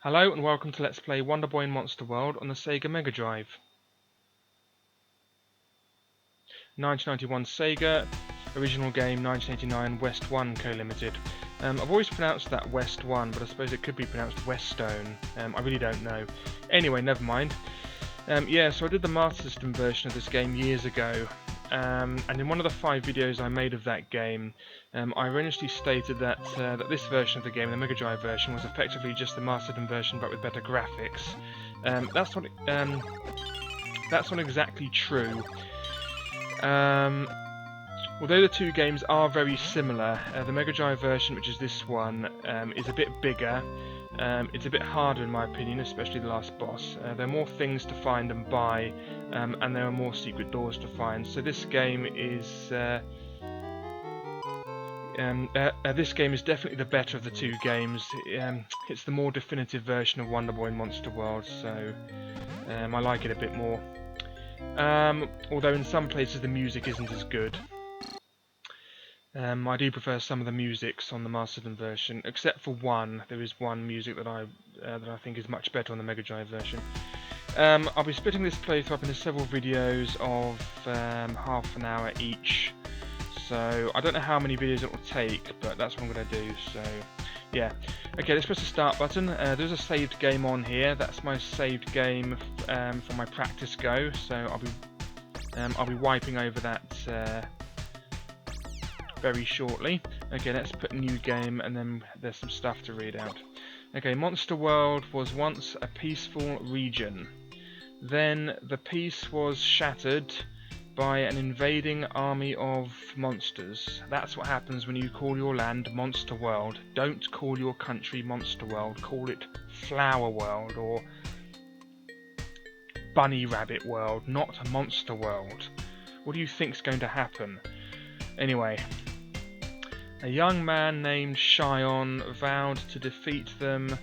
Hello and welcome to Let's Play Wonder Boy in Monster World on the Sega Mega Drive. 1991 Sega, original game 1989 West 1 Co-Limited. I've always pronounced that West 1, but I suppose it could be pronounced Weststone. I really don't know. Anyway, never mind. Yeah, so I did the Master System version of this game years ago. And in one of the 5 videos I made of that game, I erroneously stated that that this version of the game, the Mega Drive version, was effectively just the Master System version but with better graphics. That's not exactly true. Although the two games are very similar, the Mega Drive version, which is this one, is a bit bigger. It's a bit harder in my opinion, especially the last boss. There are more things to find and buy, and there are more secret doors to find. So this game is definitely the better of the two games. It's the more definitive version of Wonder Boy in Monster World, so I like it a bit more. Although in some places the music isn't as good. I do prefer some of the musics on the Master System version, except for one. There is one music that I think is much better on the Mega Drive version. I'll be splitting this playthrough up into several videos of half an hour each. So I don't know how many videos it will take, but that's what I'm going to do. So yeah, okay. Let's press the start button. There's a saved game on here. That's my saved game for my practice go. So I'll be wiping over that. Very shortly. Okay, let's put new game and then there's some stuff to read out. Okay, Monster World was once a peaceful region. Then the peace was shattered by an invading army of monsters. That's what happens when you call your land Monster World. Don't call your country Monster World. Call it Flower World or Bunny Rabbit World, not Monster World. What do you think's going to happen? Anyway. A young man named Shion vowed to defeat them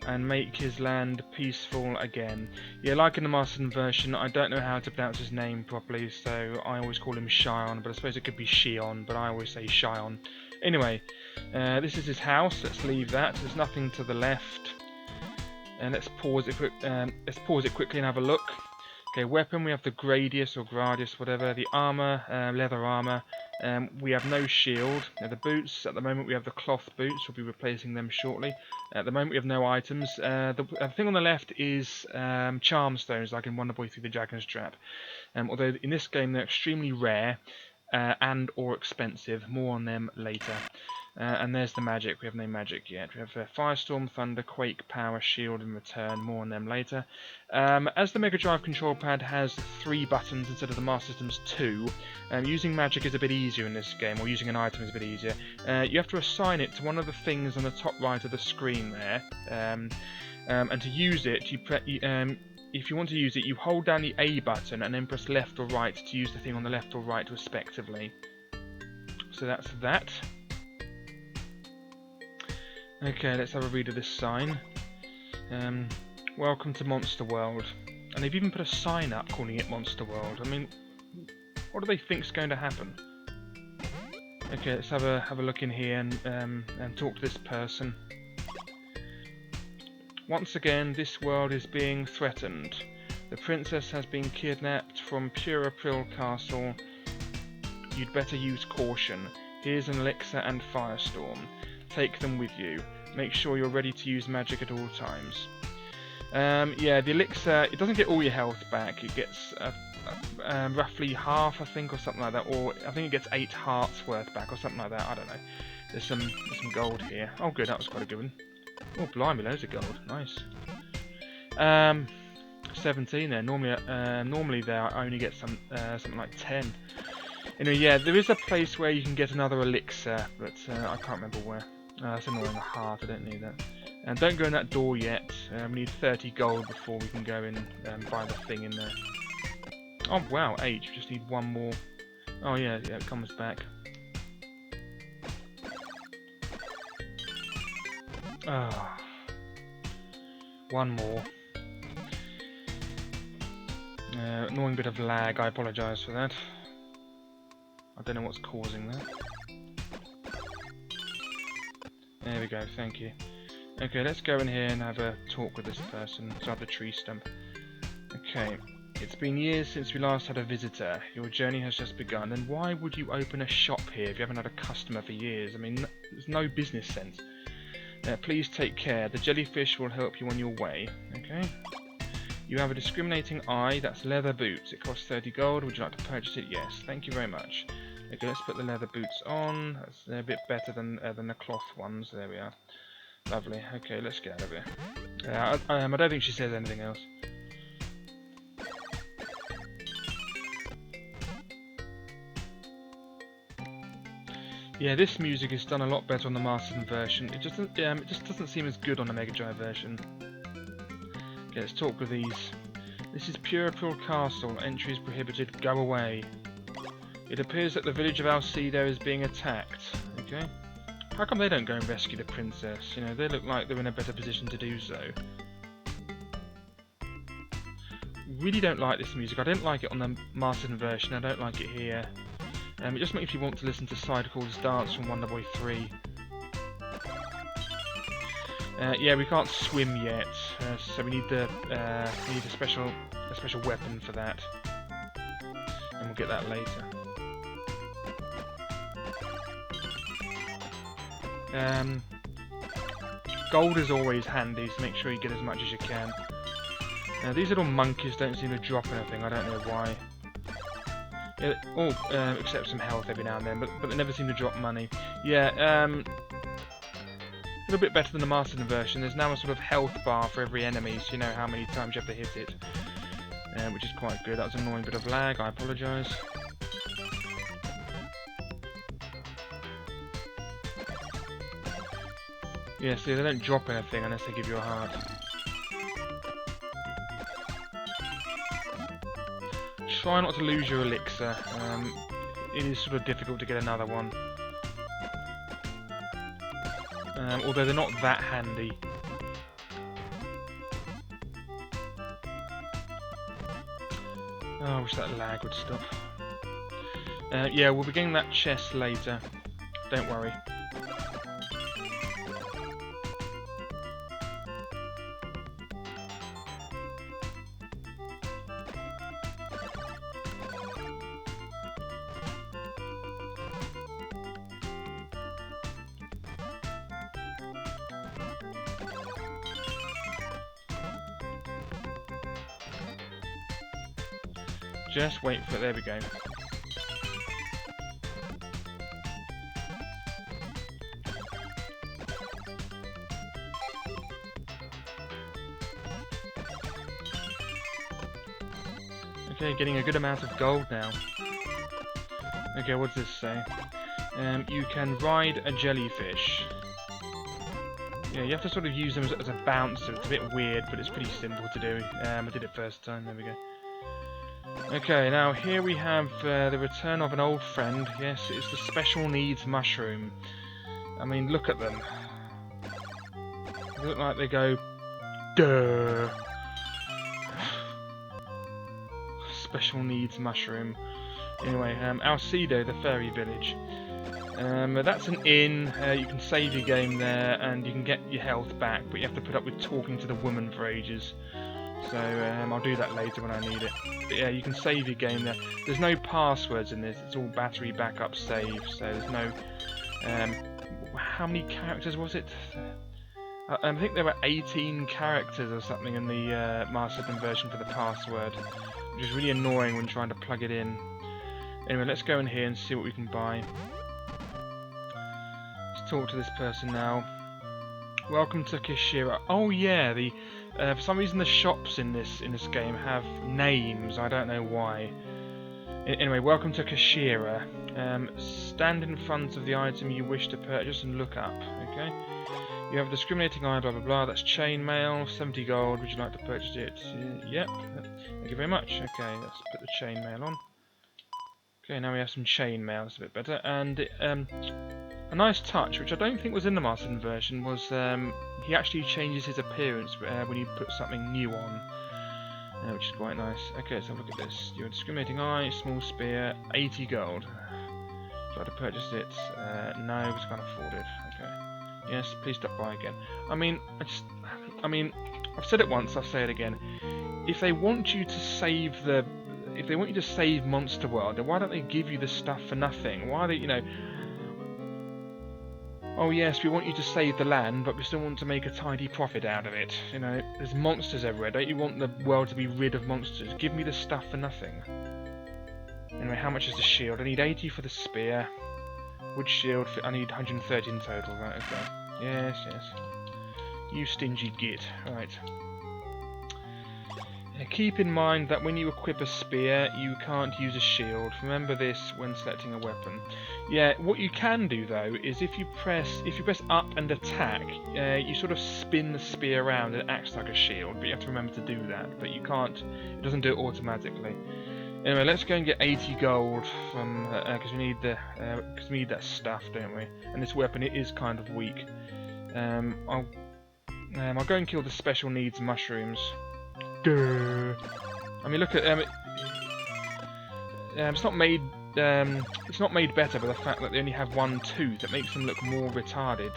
and make his land peaceful again. Yeah, like in the Master System version, I don't know how to pronounce his name properly, so I always call him Shion, but I suppose it could be Shion, but I always say Shion. Anyway, this is his house. Let's leave that. There's nothing to the left. And let's pause it quickly and have a look. Okay, weapon, we have the Gradius or Gradius, whatever. The armour, leather armour. We have no shield. The boots, at the moment we have the cloth boots. We'll be replacing them shortly. At the moment we have no items. The thing on the left is charm stones, like in Wonder Boy Through the Dragon's Trap. Although in this game they're extremely rare and or expensive. More on them later. And there's the magic. We have no magic yet. We have Firestorm, Thunder, Quake, Power, Shield and Return. More on them later. As the Mega Drive control pad has 3 buttons instead of the Master System's 2, using magic is a bit easier in this game, or using an item is a bit easier. You have to assign it to one of the things on the top right of the screen there. And to use it, if you want to use it, you hold down the A button and then press left or right to use the thing on the left or right respectively. So that's that. Okay, let's have a read of this sign. Welcome to Monster World. And they've even put a sign up calling it Monster World. I mean, what do they think's going to happen? Okay, let's have a look in here and talk to this person. Once again, this world is being threatened. The princess has been kidnapped from Pure April Castle. You'd better use caution. Here's an elixir and Firestorm. Take them with you. Make sure you're ready to use magic at all times. Yeah, the elixir, it doesn't get all your health back. It gets roughly half, I think, or something like that. Or I think it gets 8 hearts worth back, or something like that. I don't know. There's some gold here. Oh, good, that was quite a good one. Oh, blimey, loads of gold. Nice. 17 there. Normally there I only get something like 10. Anyway, yeah, there is a place where you can get another elixir, but I can't remember where. That's annoying, a heart, I don't need that. And don't go in that door yet. We need 30 gold before we can go in and buy the thing in there. Oh wow, 8. We just need one more. Oh yeah, it comes back. Ah, one more. Annoying bit of lag, I apologise for that. I don't know what's causing that. There we go, thank you. Okay, let's go in here and have a talk with this person inside the tree stump. Okay, it's been years since we last had a visitor. Your journey has just begun, and why would you open a shop here if you haven't had a customer for years? I mean, there's no business sense. Please take care. The jellyfish will help you on your way. Okay. You have a discriminating eye. That's leather boots. It costs 30 gold. Would you like to purchase it? Yes. Thank you very much. Okay, let's put the leather boots on. They're a bit better than the cloth ones. There we are. Lovely. Okay, let's get out of here. I don't think she says anything else. Yeah, this music is done a lot better on the Mastered version. It just doesn't seem as good on the Mega Drive version. Okay, let's talk with these. This is Purple Castle. Entry is prohibited. Go away. It appears that the village of Alcedo is being attacked. Okay. How come they don't go and rescue the princess? You know, they look like they're in a better position to do so. Really don't like this music. I didn't like it on the Mastered version. I don't like it here. It just makes you want to listen to Sidecall's Dance from Wonder Boy 3. Yeah, we can't swim yet, so we need a special weapon for that, and we'll get that later. Gold is always handy, so make sure you get as much as you can. These little monkeys don't seem to drop anything. I don't know why. Yeah, except some health every now and then, but they never seem to drop money. Yeah, a little bit better than the Mastered version. There's now a sort of health bar for every enemy, so you know how many times you have to hit it, which is quite good. That was an annoying bit of lag. I apologise. Yeah, see, they don't drop anything unless they give you a heart. Try not to lose your elixir. It is sort of difficult to get another one. Although they're not that handy. Oh, I wish that lag would stop. Yeah, we'll be getting that chest later. Don't worry. Just wait for it. There we go. Okay, getting a good amount of gold now. Okay, what does this say? You can ride a jellyfish. Yeah, you have to sort of use them as a bouncer. It's a bit weird, but it's pretty simple to do. I did it first time. There we go. Okay, now here we have the return of an old friend. Yes, it's the special needs mushroom. I mean, look at them. They look like they go, duh. Special needs mushroom. Anyway, Alcedo, the fairy village. That's an inn. You can save your game there, and you can get your health back, but you have to put up with talking to the woman for ages. So I'll do that later when I need it. But yeah, you can save your game there. There's no passwords in this. It's all battery backup save. So there's no. How many characters was it? I think there were 18 characters or something in the Mastered version for the password, which is really annoying when trying to plug it in. Anyway, let's go in here and see what we can buy. Let's talk to this person now. Welcome to Kashira. Oh yeah, for some reason the shops in this game have names. I don't know why. Anyway, welcome to Kashira. Stand in front of the item you wish to purchase and look up. Okay. You have a discriminating eye, blah blah blah. That's chainmail, 70 gold. Would you like to purchase it? Yep. Thank you very much. Okay, let's put the chainmail on. Okay, now we have some chainmail. That's a bit better. And a nice touch, which I don't think was in the Mastered version, was he actually changes his appearance when you put something new on, which is quite nice. Okay, let's have a look at this. Your discriminating eye, small spear, 80 gold. Try to purchase it. No, we can't afford it. Okay. Yes, please stop by again. I mean, I've said it once, I'll say it again. If they want you to save Monster World, then why don't they give you the stuff for nothing? Why do oh yes, we want you to save the land, but we still want to make a tidy profit out of it. You know, there's monsters everywhere. Don't you want the world to be rid of monsters? Give me the stuff for nothing. Anyway, how much is the shield? I need 80 for the spear. Wood shield, I need 130 in total. Right, okay. Yes, yes. You stingy git. Right. Keep in mind that when you equip a spear, you can't use a shield. Remember this when selecting a weapon. Yeah, what you can do though is if you press up and attack, you sort of spin the spear around and it acts like a shield. But you have to remember to do that. But you can't. It doesn't do it automatically. Anyway, let's go and get 80 gold from because we need that stuff, don't we? And this weapon, it is kind of weak. I'll go and kill the special needs mushrooms. Duh. I mean, look at it's not made better by the fact that they only have one tooth. It makes them look more retarded.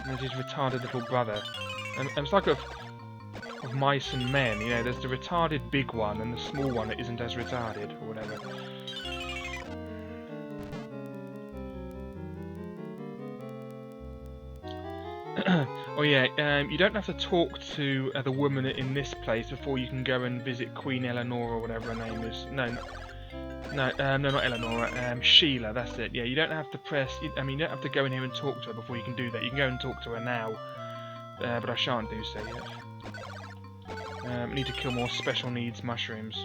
And there's his retarded little brother. And it's like of mice and men. You know, there's the retarded big one and the small one that isn't as retarded or whatever. Oh yeah, you don't have to talk to the woman in this place before you can go and visit Queen Eleanora or whatever her name is. No, not Eleanora. Sheila, that's it. Yeah, you don't have to you don't have to go in here and talk to her before you can do that. You can go and talk to her now, but I shan't do so yet. I need to kill more special needs mushrooms.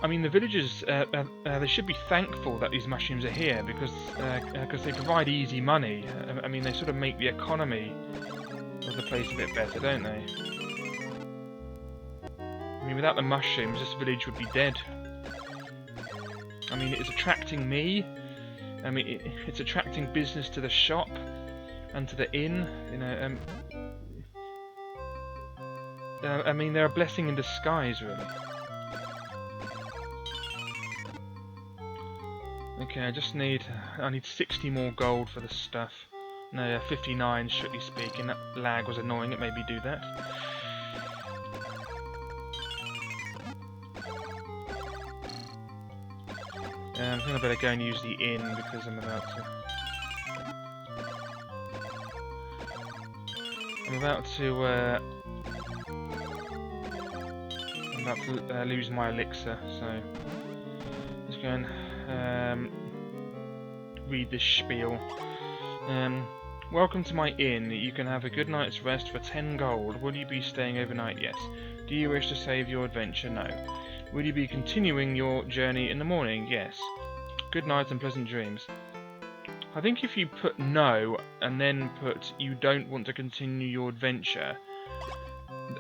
I mean, the villagers, they should be thankful that these mushrooms are here because they provide easy money. I mean, they sort of make the economy of the place a bit better, don't they? I mean, without the mushrooms, this village would be dead. I mean, it's attracting me. I mean, it's attracting business to the shop and to the inn. You know, I mean, they're a blessing in disguise, really. Okay, I need 60 more gold for the stuff. No, 59, strictly speaking. That lag was annoying, it made me do that. I think I better go and use the inn because I'm about to lose my elixir, so let's go and read this spiel. Welcome to my inn. You can have a good night's rest for 10 gold. Will you be staying overnight? Yes. Do you wish to save your adventure? No. Will you be continuing your journey in the morning? Yes. Good night and pleasant dreams. I think if you put no and then put you don't want to continue your adventure,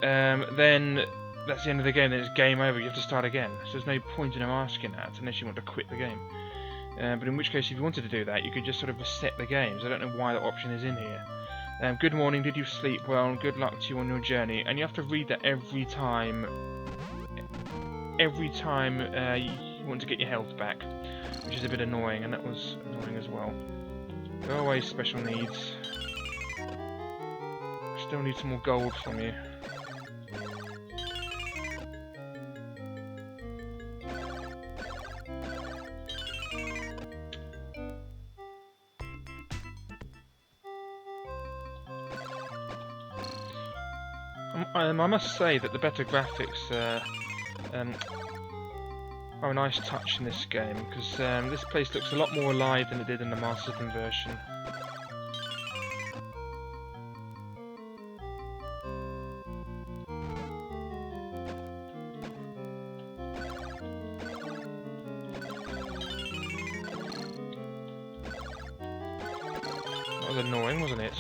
then that's the end of the game. Then it's game over. You have to start again. So there's no point in them asking that unless you want to quit the game. But in which case, if you wanted to do that, you could just sort of reset the game. So I don't know why that option is in here. Good morning. Did you sleep well? Good luck to you on your journey. And you have to read that every time. Every time you want to get your health back, which is a bit annoying, and that was annoying as well. Go away, special needs. Still need some more gold from you. I must say that the better graphics are a nice touch in this game, because this place looks a lot more alive than it did in the Master System version. That was annoying, wasn't it?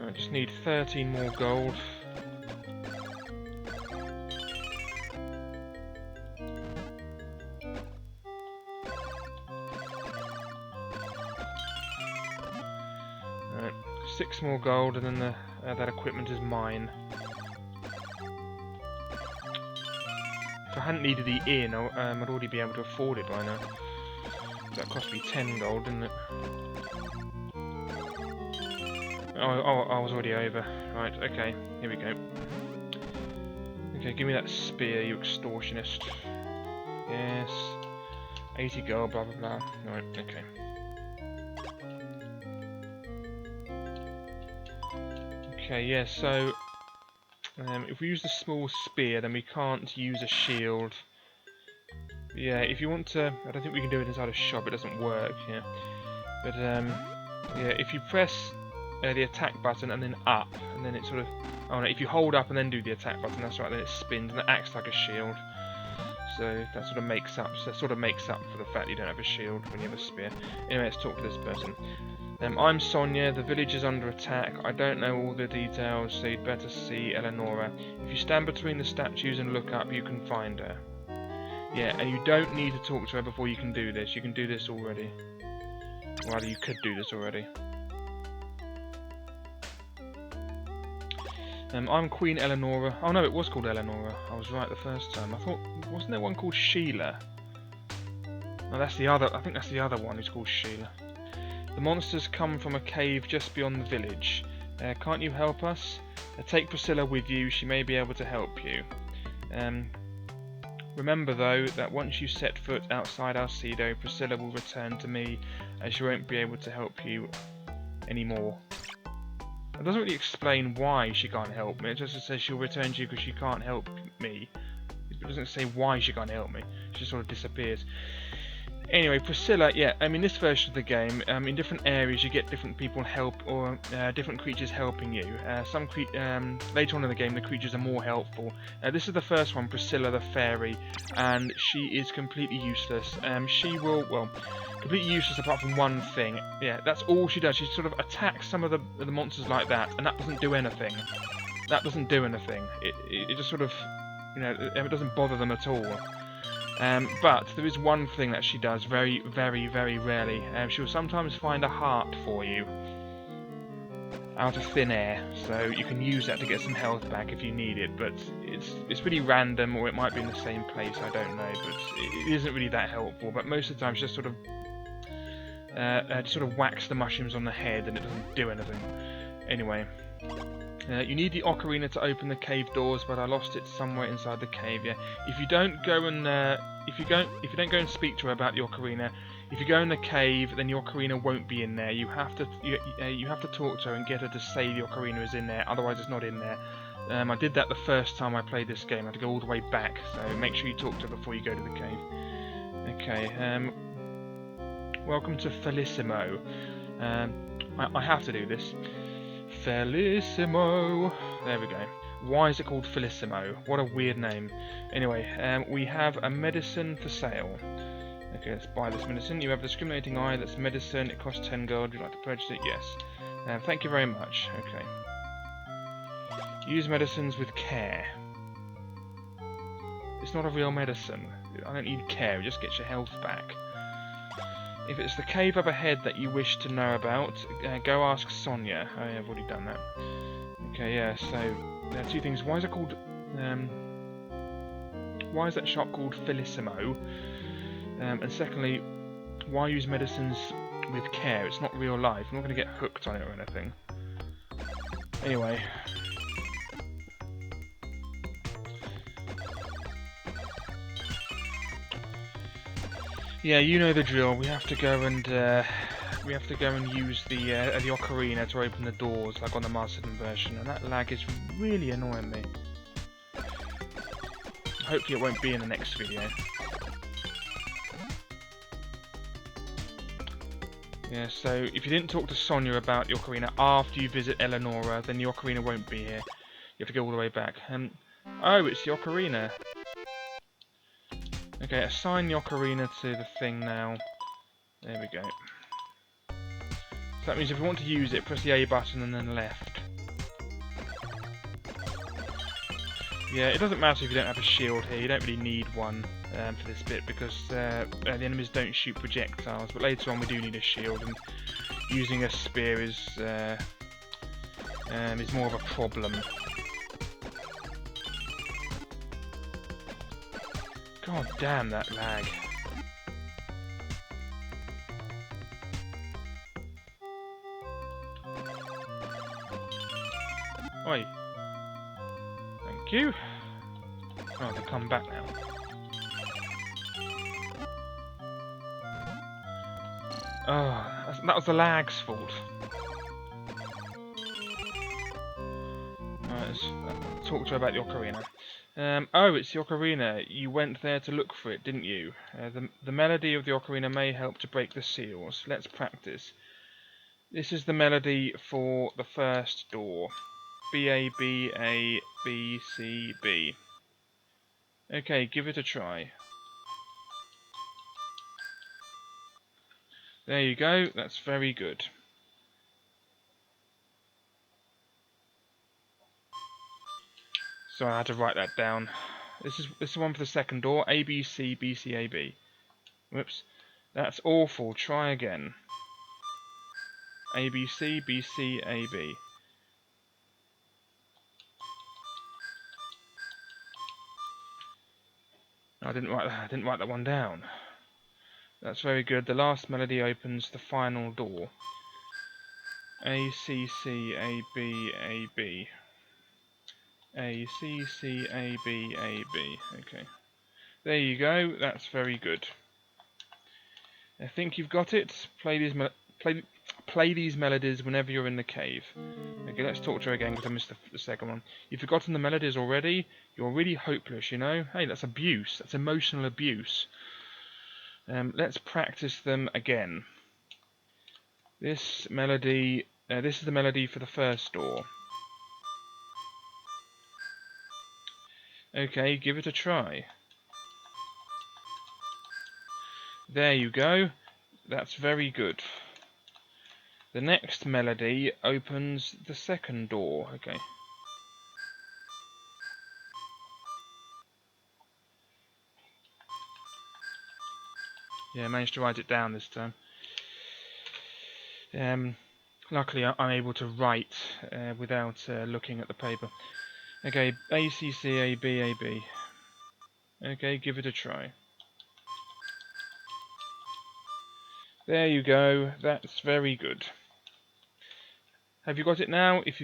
I just need 13 more gold. Right, 6 more gold, and then that equipment is mine. For hadn't needed the inn, I'd already be able to afford it by now. That cost me 10 gold, didn't it? Oh, I was already over. Right, okay, here we go. Okay, give me that spear, you extortionist. Yes. 80 gold, blah blah blah. Right, okay. Okay, yeah, so if we use the small spear, then we can't use a shield. Yeah, if you want to, I don't think we can do it inside a shop, it doesn't work, yeah. But yeah, if you press the attack button and then up, and then it sort of, oh no, if you hold up and then do the attack button, that's right, then it spins and it acts like a shield. So that sort of makes up for the fact that you don't have a shield when you have a spear. Anyway, let's talk to this person. I'm Sonia, the village is under attack. I don't know all the details, so you'd better see Eleanora. If you stand between the statues and look up, you can find her. Yeah, and you don't need to talk to her before you can do this. You can do this already. Or rather, you could do this already. I'm Queen Eleanora. Oh no, it was called Eleanora. I was right the first time. I thought, wasn't there one called Sheila? No, that's the other. I think that's the other one who's called Sheila. The monsters come from a cave just beyond the village. Can't you help us? Take Priscilla with you. She may be able to help you. Remember though that once you set foot outside Alcedo, Priscilla will return to me, as she won't be able to help you anymore. It doesn't really explain why she can't help me. It just says she'll return to you because she can't help me. It doesn't say why she can't help me. She just sort of disappears. Anyway, Priscilla, yeah, I mean, this version of the game, in different areas you get different people help, or different creatures helping you. Later on in the game, the creatures are more helpful. This is the first one, Priscilla the fairy, and she is completely useless. She will, well, completely useless apart from one thing. Yeah, that's all she does. She sort of attacks some of the monsters like that, and that doesn't do anything. That doesn't do anything. It just sort of, you know, it doesn't bother them at all. But there is one thing that she does very, very, very rarely. She will sometimes find a heart for you out of thin air, so you can use that to get some health back if you need it. But it's pretty random, or it might be in the same place. I don't know, but it isn't really that helpful. But most of the time, she just sort of whacks the mushrooms on the head, and it doesn't do anything. Anyway. You need the ocarina to open the cave doors, but I lost it somewhere inside the cave. Yeah, if you don't go and if you don't go and speak to her about the ocarina, if you go in the cave, then the ocarina won't be in there. You have to talk to her and get her to say the ocarina is in there. Otherwise, it's not in there. I did that the first time I played this game. I had to go all the way back. So make sure you talk to her before you go to the cave. Okay. Welcome to Felicimo. I have to do this. Felicimo. There we go. Why is it called Felicimo? What a weird name. Anyway, we have a medicine for sale. Okay, let's buy this medicine. You have a discriminating eye. That's medicine. It costs 10 gold. Would you like to purchase it? Yes. Thank you very much. Okay. Use medicines with care. It's not a real medicine. I don't need care. It just gets your health back. If it's the cave up ahead that you wish to know about, go ask Sonia. Oh yeah, I've already done that. Okay, yeah, so there are two things. Why is it called... why is that shop called Felicimo? And secondly, why use medicines with care? It's not real life. I'm not going to get hooked on it or anything. Anyway... Yeah, you know the drill. We have to go and use the ocarina to open the doors, like on the Master System version, and that lag is really annoying me. Hopefully, it won't be in the next video. Yeah, so if you didn't talk to Sonia about the ocarina after you visit Eleanora, then the ocarina won't be here. You have to go all the way back. Oh, it's the ocarina. Okay, assign the ocarina to the thing now. There we go. So that means if you want to use it, press the A button and then left. Yeah, it doesn't matter if you don't have a shield here. You don't really need one for this bit because the enemies don't shoot projectiles. But later on we do need a shield, and using a spear is more of a problem. God damn that lag. Oi. Thank you. Oh, they've come back now. Oh, that was the lag's fault. Right, let's talk to her about the ocarina. Oh, it's the ocarina. You went there to look for it, didn't you? The melody of the ocarina may help to break the seals. Let's practice. This is the melody for the first door. B, A, B, A, B, C, B. Okay, give it a try. There you go, that's very good. So I had to write that down. This is the one for the second door. A, B, C, B, C, A, B. Whoops. That's awful. Try again. A, B, C, B, C, A, B. I didn't write that one down. That's very good. The last melody opens the final door. A, C, C, A, B, A, B. A, C, C, A, B, A, B. Okay. There you go. That's very good. I think you've got it. Play these melodies whenever you're in the cave. Okay, let's talk to her again because I missed the second one. You've forgotten the melodies already? You're really hopeless, you know? Hey, that's abuse. That's emotional abuse. Let's practice them again. This is the melody for the first door. Okay, give it a try. There you go. That's very good. The next melody opens the second door. Okay. Yeah, I managed to write it down this time. Luckily, I'm able to write without looking at the paper. Okay, A, C, C, A, B, A, B. Okay, give it a try. There you go. That's very good. Have you got it now? If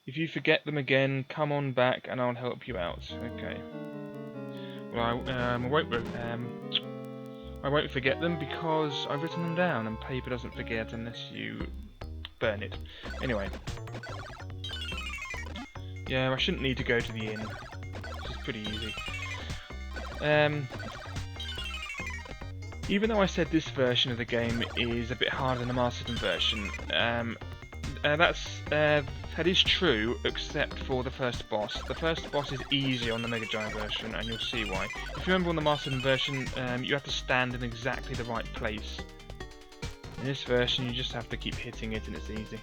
you forget them again, come on back and I'll help you out. Okay. Well, I won't forget them because I've written them down, and paper doesn't forget unless you burn it. Anyway. Yeah, I shouldn't need to go to the inn. This is pretty easy. Even though I said this version of the game is a bit harder than the Mastered version, that is true, except for the first boss. The first boss is easier on the Mega Drive version, and you'll see why. If you remember on the Mastered version, you have to stand in exactly the right place. In this version, you just have to keep hitting it, and it's easy.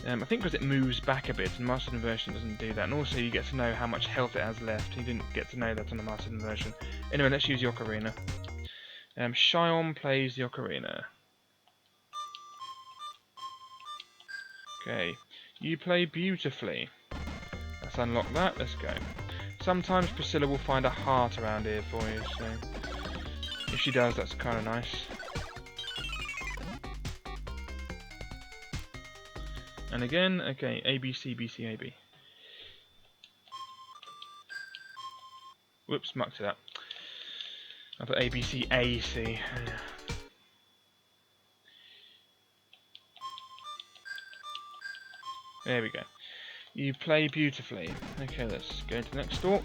I think because it moves back a bit, and the Mastered version doesn't do that. And also, you get to know how much health it has left. You didn't get to know that on the Mastered version. Anyway, let's use the ocarina. Shion plays the ocarina. Okay, you play beautifully. Let's unlock that, let's go. Sometimes Priscilla will find a heart around here for you, so if she does, that's kind of nice. And again, okay, A, B, C, B, C, A, B. Whoops, mucked it up. I put A, B, C, A, C. There we go. You play beautifully. Okay, let's go to the next door.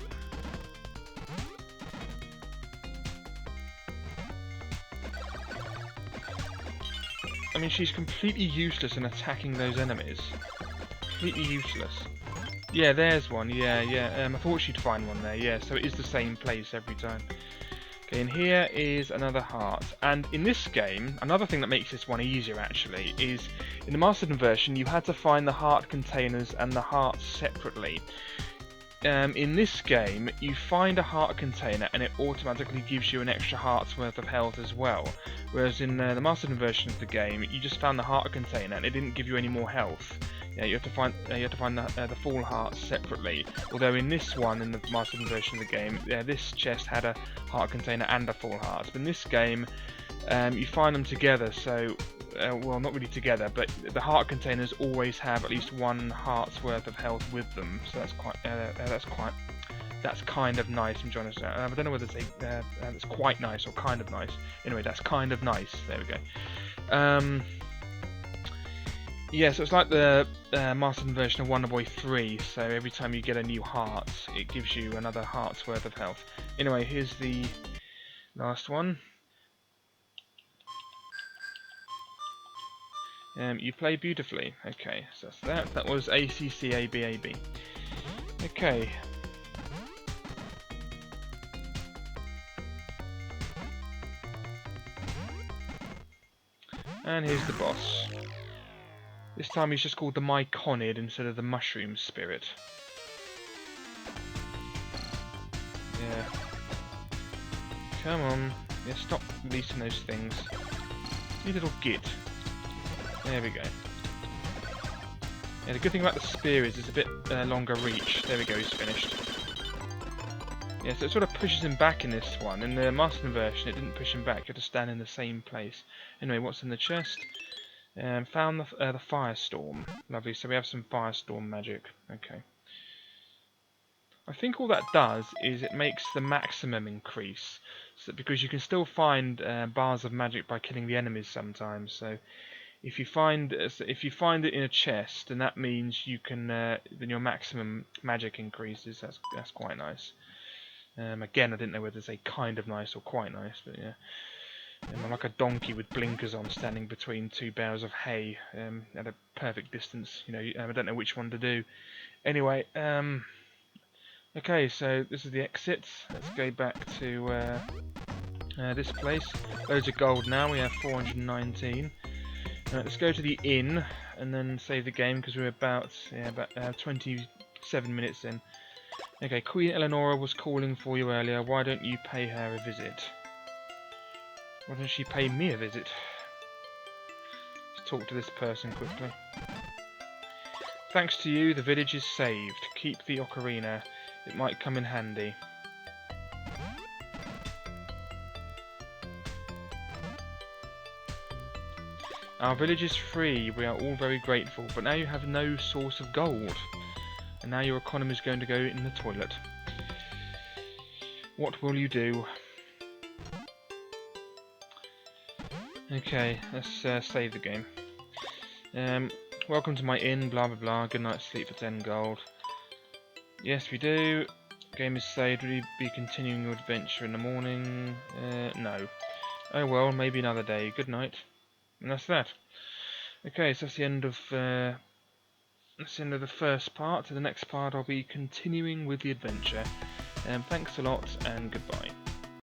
I mean, she's completely useless in attacking those enemies. Completely useless. Yeah, there's one. Yeah. I thought she'd find one there. Yeah, so it is the same place every time. Okay, and here is another heart. And in this game, another thing that makes this one easier actually is in the Mastered version you had to find the heart containers and the hearts separately. In this game, you find a heart container and it automatically gives you an extra heart's worth of health as well. Whereas in the Mastered version of the game, you just found the heart container and it didn't give you any more health. Yeah, you have to find the full hearts separately. Although in this one, in the Master System version of the game, this chest had a heart container and a full heart. But in this game, you find them together. So, well, not really together, but the heart containers always have at least one heart's worth of health with them. So that's kind of nice. I'm trying to say. I don't know whether to say that's quite nice or kind of nice. Anyway, that's kind of nice. There we go. Yeah, so it's like the Master System version of Wonder Boy 3, so every time you get a new heart, it gives you another heart's worth of health. Anyway, here's the last one. You play beautifully. Okay, so that's that. That was ACCABAB. Okay. And here's the boss. This time he's just called the Myconid instead of the Mushroom Spirit. Yeah. Come on. Yeah, stop releasing those things. You little git. There we go. Yeah, the good thing about the spear is it's a bit longer reach. There we go, he's finished. Yeah, so it sort of pushes him back in this one. In the Master System version, it didn't push him back. You had to stand in the same place. Anyway, what's in the chest? Found the Firestorm. Lovely, so we have some Firestorm magic. Okay. I think all that does is it makes the maximum increase. So, because you can still find bars of magic by killing the enemies sometimes. So if you find it in a chest, then that means you can then your maximum magic increases. That's quite nice. Again, I didn't know whether to say kind of nice or quite nice, but yeah. I'm like a donkey with blinkers on, standing between two bales of hay at a perfect distance. You know, I don't know which one to do. Anyway, okay, so this is the exit. Let's go back to this place. Loads of gold now. We have 419. Let's go to the inn and then save the game because we're about 27 minutes in. Okay, Queen Eleanora was calling for you earlier. Why don't you pay her a visit? Why don't she pay me a visit? Let's talk to this person quickly. Thanks to you, the village is saved. Keep the ocarina. It might come in handy. Our village is free. We are all very grateful. But now you have no source of gold. And now your economy is going to go in the toilet. What will you do? Okay, let's save the game. Welcome to my inn, blah blah blah. Good night's sleep for 10 gold. Yes, we do. Game is saved. Will you be continuing your adventure in the morning? No. Oh well, maybe another day. Good night. And that's that. Okay, so that's the end of the first part. In the next part, I'll be continuing with the adventure. Thanks a lot, and goodbye.